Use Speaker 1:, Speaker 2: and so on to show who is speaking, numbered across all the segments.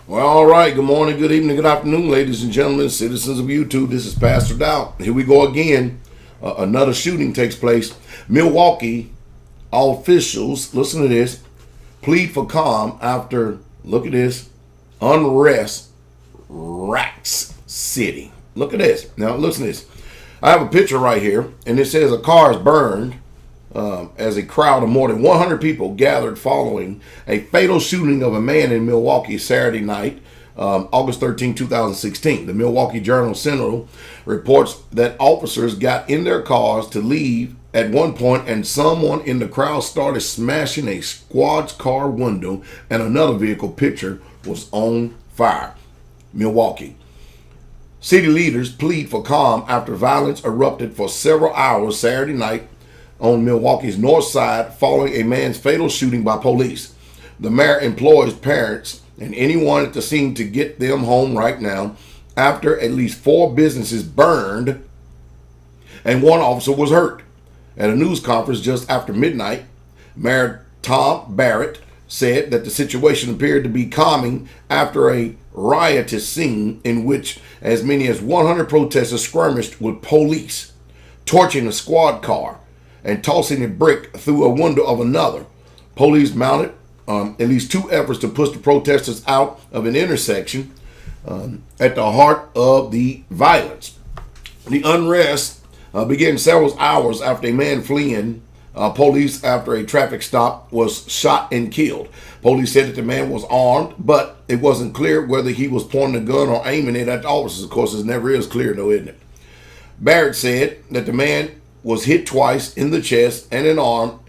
Speaker 1: Well, all right. Good morning, good evening, good afternoon, ladies and gentlemen, citizens of YouTube. This is Pastor Dow. Here we go again. Another shooting takes place. Milwaukee officials, listen to this, plead for calm after, look at this, unrest racks city. Look at this. Now, listen to this. I have a picture right here, and it says a car is burned as a crowd of more than 100 people gathered following a fatal shooting of a man in Milwaukee Saturday night, August 13, 2016. The Milwaukee Journal-Sentinel reports that officers got in their cars to leave at one point, and someone in the crowd started smashing a squad's car window, and another vehicle picture was on fire. Milwaukee. City leaders plead for calm after violence erupted for several hours Saturday night on Milwaukee's north side following a man's fatal shooting by police. The mayor implores parents and anyone at the scene to get them home right now after at least 4 businesses burned and 1 officer was hurt. At a news conference just after midnight, Mayor Tom Barrett said that the situation appeared to be calming after a riotous scene in which as many as 100 protesters skirmished with police, torching a squad car and tossing a brick through a window of another. Police mounted at least 2 efforts to push the protesters out of an intersection at the heart of the violence. The unrest began several hours after a man fleeing police after a traffic stop was shot and killed. Police said that the man was armed, but it wasn't clear whether he was pointing a gun or aiming it at the officers. Of course, it never is clear, though, isn't it? Barrett said that the man was hit twice in the chest and an arm.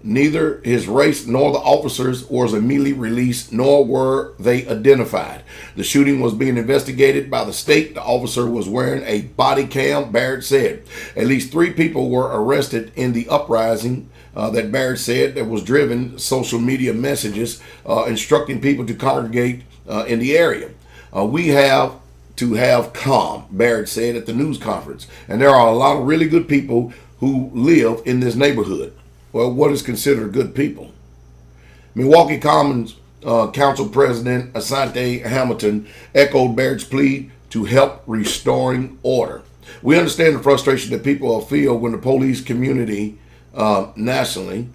Speaker 1: Neither his race nor the officers was immediately released, nor were they identified. The shooting was being investigated by the state. The officer was wearing a body cam, Barrett said. At least 3 people were arrested in the uprising that Barrett said that was driven social media messages instructing people to congregate in the area. We have to have calm, Barrett said at the news conference. And there are a lot of really good people who live in this neighborhood. Well, what is considered good people? Milwaukee Commons Council President Asante Hamilton echoed Barrett's plea to help restoring order. We understand the frustration that people feel when the police community nationally,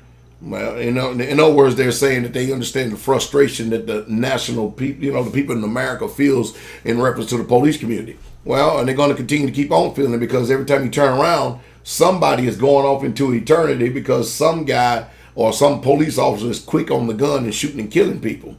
Speaker 1: well, in other words, they're saying that they understand the frustration that the national people, the people in America feels in reference to the police community. Well, and they're going to continue to keep on feeling it because every time you turn around, somebody is going off into eternity because some guy or some police officer is quick on the gun and shooting and killing people.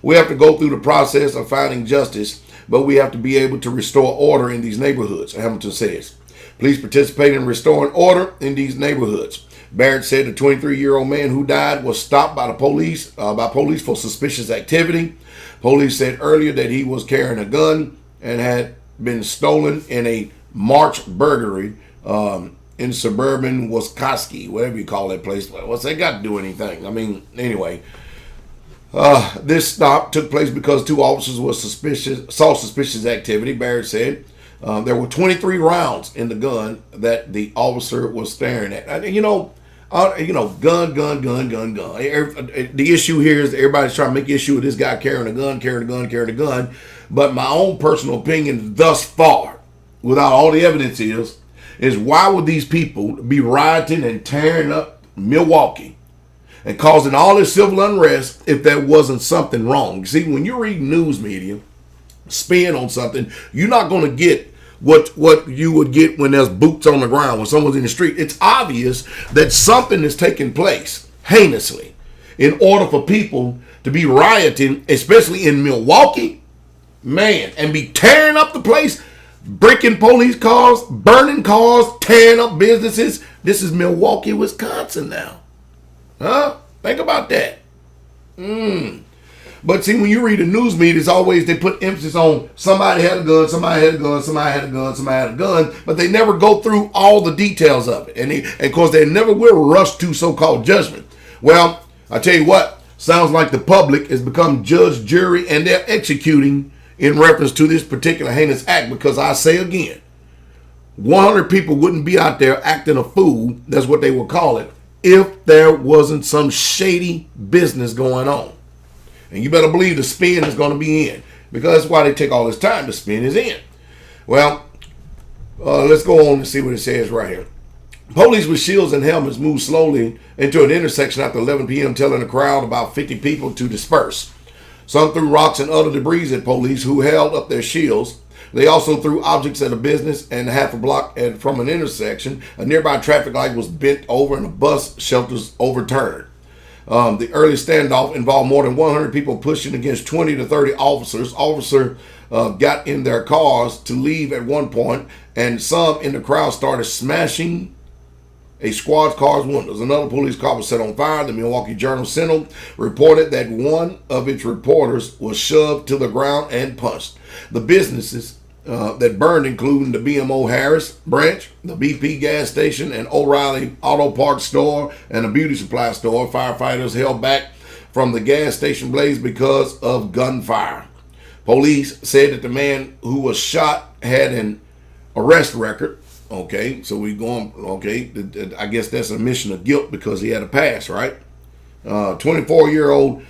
Speaker 1: We have to go through the process of finding justice, but we have to be able to restore order in these neighborhoods, Hamilton says. Please participate in restoring order in these neighborhoods. Barrett said the 23-year-old man who died was stopped by the police for suspicious activity. Police said earlier that he was carrying a gun and had been stolen in a March burglary in suburban Wisconsin, whatever you call that place. What's that got to do anything? I mean, anyway, this stop took place because 2 officers saw suspicious activity. Barrett said there were 23 rounds in the gun that the officer was staring at. Gun. The issue here is everybody's trying to make issue with this guy carrying a gun. But my own personal opinion thus far, without all the evidence is why would these people be rioting and tearing up Milwaukee and causing all this civil unrest if there wasn't something wrong? You see, when you read news media spin on something, you're not going to get what you would get when there's boots on the ground, when someone's in the street. It's obvious that something is taking place heinously in order for people to be rioting, especially in Milwaukee, man, and be tearing up the place, breaking police cars, burning cars, tearing up businesses. This is Milwaukee, Wisconsin now. Huh? Think about that. But see, when you read the news media, it's always they put emphasis on somebody had a gun, but they never go through all the details of it. And of course, they never will rush to so-called judgment. Well, I tell you what, sounds like the public has become judge, jury, and they're executing in reference to this particular heinous act, because I say again, 100 people wouldn't be out there acting a fool, that's what they would call it, if there wasn't some shady business going on. And you better believe the spin is going to be in, because that's why they take all this time. The spin is in. Well, let's go on and see what it says right here. Police with shields and helmets moved slowly into an intersection after 11 p.m., telling a crowd about 50 people to disperse. Some threw rocks and other debris at police, who held up their shields. They also threw objects at a business, and half a block from an intersection, a nearby traffic light was bent over and a bus shelters overturned. The early standoff involved more than 100 people pushing against 20 to 30 officers. Officers got in their cars to leave at one point, and some in the crowd started smashing a squad's car's windows. Another police car was set on fire. The Milwaukee Journal-Sentinel reported that one of its reporters was shoved to the ground and punched. The businesses that burned, including the BMO Harris branch, the BP gas station, an O'Reilly Auto Parts store, and a beauty supply store. Firefighters held back from the gas station blaze because of gunfire. Police said that the man who was shot had an arrest record. Okay, so we going, okay, I guess that's an admission of guilt because he had a pass, right? The 24-year-old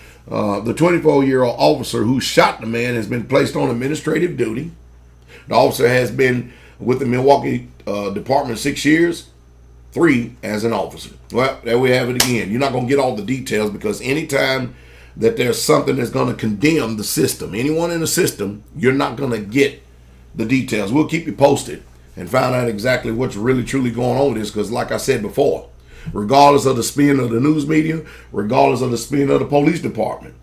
Speaker 1: officer who shot the man has been placed on administrative duty. The officer has been with the Milwaukee Department 6 years, 3 as an officer. Well, there we have it again. You're not going to get all the details, because anytime that there's something that's going to condemn the system, anyone in the system, you're not going to get the details. We'll keep you posted and find out exactly what's really truly going on with this, because like I said before, regardless of the spin of the news media, regardless of the spin of the police department,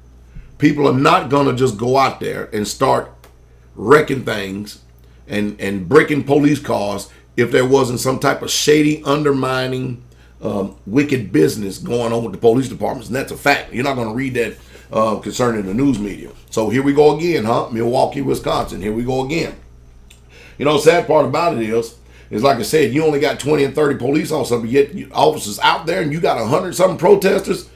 Speaker 1: people are not going to just go out there and start wrecking things and breaking police cars if there wasn't some type of shady, undermining, wicked business going on with the police departments. And that's a fact. You're not going to read that concerning the news media. So here we go again, Milwaukee, Wisconsin. Here we go again. You know, the sad part about it is like I said, you only got 20 and 30 police officers, but yet officers out there, and you got 100-something protesters.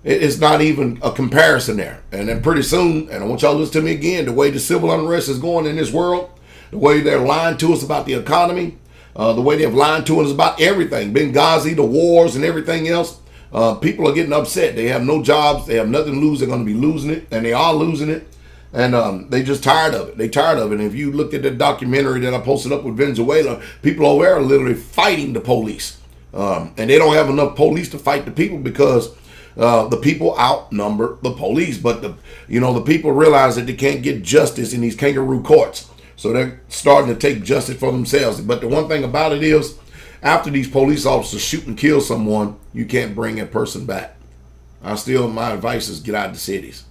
Speaker 1: It's not even a comparison there. And then pretty soon, and I want y'all to listen to me again, the way the civil unrest is going in this world, the way they're lying to us about the economy, the way they've lied to us about everything, Benghazi, the wars, and everything else. People are getting upset. They have no jobs. They have nothing to lose. They're going to be losing it, and they are losing it. And they just tired of it. They tired of it. And if you looked at the documentary that I posted up with Venezuela, people over there are literally fighting the police. And they don't have enough police to fight the people, because the people outnumber the police. But the people realize that they can't get justice in these kangaroo courts. So they're starting to take justice for themselves. But the one thing about it is, after these police officers shoot and kill someone, you can't bring that person back. My advice is get out of the cities.